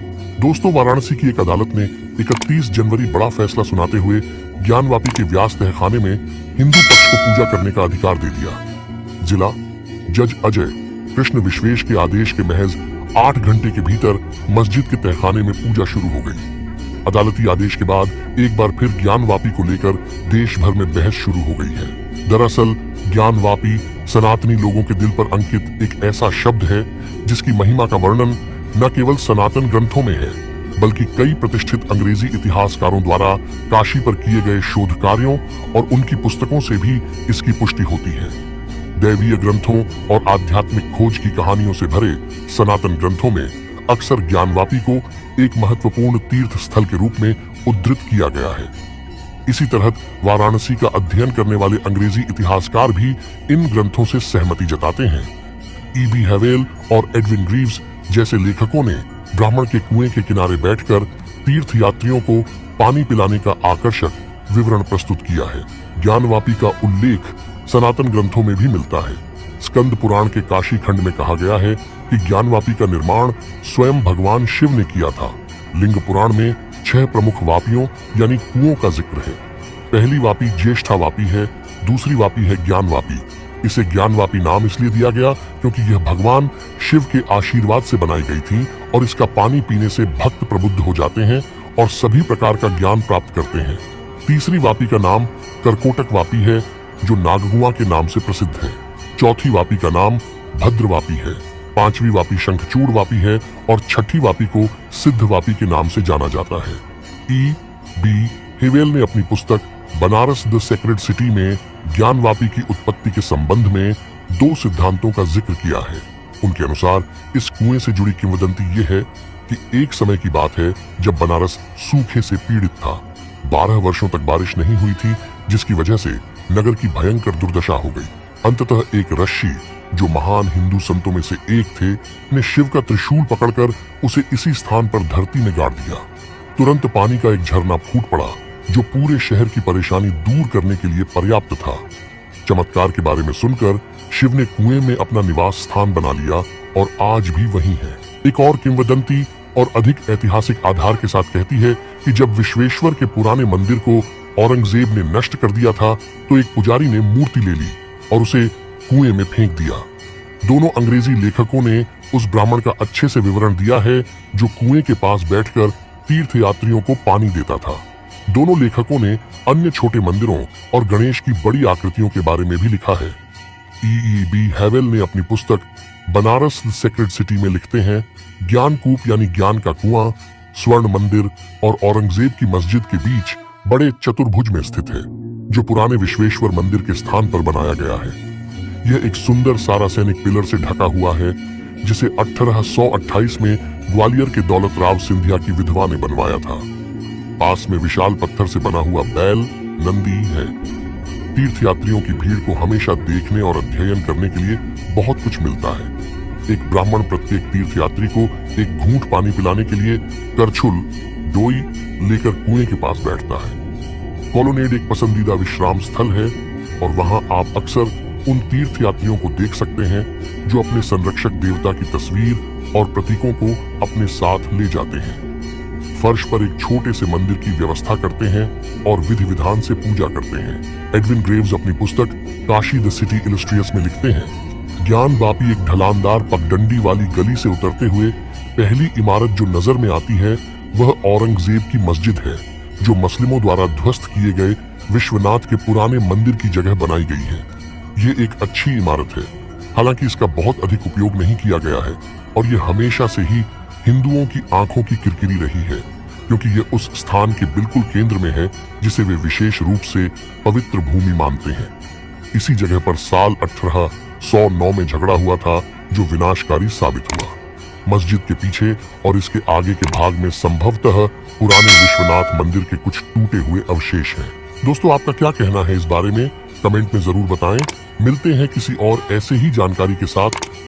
दोस्तों, वाराणसी की एक अदालत ने 31 जनवरी बड़ा फैसला सुनाते हुए ज्ञानवापी के व्यास तहखाने में हिंदू पक्ष को पूजा करने का अधिकार दे दिया। जिला जज अजय कृष्ण विश्वेश के आदेश के महज 8 घंटे के भीतर मस्जिद के तहखाने में पूजा शुरू हो गई। अदालती आदेश के बाद एक बार फिर ज्ञानवापी को लेकर देश भर में बहस शुरू हो गई है। दरअसल ज्ञानवापी सनातनी लोगों के दिल पर अंकित एक ऐसा शब्द है जिसकी महिमा का वर्णन न केवल सनातन ग्रंथों में है, बल्कि कई प्रतिष्ठित अंग्रेजी इतिहासकारों द्वारा काशी पर किए गए शोध कार्यों और उनकी पुस्तकों से भी इसकी पुष्टि होती है। दैवीय ग्रंथों और आध्यात्मिक खोज की कहानियों से भरे सनातन ग्रंथों में अक्सर ज्ञानवापी को एक महत्वपूर्ण तीर्थ स्थल के रूप में उद्धृत किया गया है। इसी तरह वाराणसी का अध्ययन करने वाले अंग्रेजी इतिहासकार भी इन ग्रंथों से सहमति जताते हैं। E.B. हैवेल और एडविन ग्रीव्स जैसे लेखकों ने ब्राह्मण के कुएं के किनारे बैठकर तीर्थ यात्रियों को पानी पिलाने का आकर्षक विवरण प्रस्तुत किया है। ज्ञानवापी का उल्लेख सनातन ग्रंथों में भी मिलता है। स्कंद पुराण के काशी खंड में कहा गया है कि ज्ञानवापी का निर्माण स्वयं भगवान शिव ने किया था। लिंग पुराण में 6 प्रमुख वापियों यानी कुओं का जिक्र है। पहली वापी ज्येष्ठा वापी है, दूसरी वापी है ज्ञानवापी। इसे ज्ञानवापी नाम इसलिए दिया गया क्योंकि यह भगवान शिव के आशीर्वाद से बनाई गई थी और इसका पानी पीने से भक्त प्रबुद्ध हो जाते हैं और सभी प्रकार का ज्ञान प्राप्त करते हैं। तीसरी वापी का नाम करकोटक वापी है जो नागगुआ के नाम से प्रसिद्ध है। चौथी वापी का नाम भद्रवापी है। पांचवी वापी शंखचूड़ वापी है और छठी वापी को सिद्ध वापी के नाम से जाना जाता है। E.B. हैवेल ने अपनी पुस्तक बनारस द सेक्रेड सिटी में ज्ञानवापी की उत्पत्ति के संबंध में 2 सिद्धांतों का जिक्र किया है। उनके अनुसार इस कुएं से जुड़ी किंवदंती ये है कि एक समय की बात है जब बनारस सूखे से पीड़ित था। 12 वर्षों तक बारिश नहीं हुई थी, जिसकी वजह से नगर की भयंकर दुर्दशा हो गई। अंततः एक ऋषि जो महान हिंदू संतों में से एक थे ने शिव का त्रिशूल पकड़कर उसे इसी स्थान पर धरती में गाड़ दिया। तुरंत पानी का एक झरना फूट पड़ा जो पूरे शहर की परेशानी दूर करने के लिए पर्याप्त था। चमत्कार के बारे में सुनकर शिव ने कुएं में अपना निवास स्थान बना लिया और आज भी वहीं है। एक और किंवदंती और अधिक ऐतिहासिक आधार के साथ कहती है कि जब विश्वेश्वर के पुराने मंदिर को औरंगजेब ने नष्ट कर दिया था तो एक पुजारी ने मूर्ति ले ली और उसे कुएं में फेंक दिया। दोनों अंग्रेजी लेखकों ने उस ब्राह्मण का अच्छे से विवरण दिया है जो कुएं के पास बैठकर तीर्थ यात्रियों को पानी देता था। दोनों लेखकों ने अन्य छोटे मंदिरों और गणेश की बड़ी आकृतियों के बारे में भी लिखा है। E.B. हैवेल ने अपनी पुस्तक बनारस द सेक्रेड सिटी में लिखते हैं, ज्ञानकूप यानी ज्ञान का कुआं स्वर्ण मंदिर और औरंगजेब की मस्जिद के बीच बड़े चतुर्भुज में स्थित है जो पुराने विश्वेश्वर मंदिर के स्थान पर बनाया गया है। यह एक सुंदर सारासैनिक पिलर से ढका हुआ है जिसे 1828 में ग्वालियर के दौलत राव सिंधिया की विधवा ने बनवाया था। पास में विशाल पत्थर से बना हुआ बैल नंदी है। तीर्थयात्रियों की भीड़ को हमेशा देखने और अध्ययन करने के लिए बहुत कुछ मिलता है। एक ब्राह्मण प्रत्येक तीर्थयात्री को एक घूंट पानी पिलाने के लिए करछुल डोई लेकर कुएं के पास बैठता है। कॉलोनेड एक पसंदीदा विश्राम स्थल है और वहां आप अक्सर उन तीर्थयात्रियों को देख सकते हैं जो अपने संरक्षक देवता की तस्वीर और प्रतीकों को अपने साथ ले जाते हैं। फर्श पर एक छोटे से मंदिर की व्यवस्था करते हैं और विधि विधान से पूजा करते हैं। एडविन ग्रेव्स अपनी पुस्तक काशी द सिटी इलस्ट्रियस में लिखते हैं, ज्ञानवापी एक ढलानदार पगडंडी वाली गली से उतरते हुए पहली इमारत जो नजर में आती है वह औरंगजेब की मस्जिद है जो मुस्लिमों द्वारा ध्वस्त किए गए विश्वनाथ के पुराने मंदिर की जगह बनाई गई है। ये एक अच्छी इमारत है, हालांकि इसका बहुत अधिक उपयोग नहीं किया गया है और ये हमेशा से ही हिंदुओं की आंखों की किरकिरी रही है क्योंकि ये उस स्थान के बिल्कुल केंद्र में है जिसे वे विशेष रूप से पवित्र भूमि मानते हैं। इसी जगह पर साल 1809 में झगड़ा हुआ था जो विनाशकारी साबित हुआ। मस्जिद के पीछे और इसके आगे के भाग में संभवतः पुराने विश्वनाथ मंदिर के कुछ टूटे हुए अवशेष हैं। दोस्तों, आपका क्या कहना है इस बारे में? कमेंट में जरूर बताएं। मिलते हैं किसी और ऐसे ही जानकारी के साथ।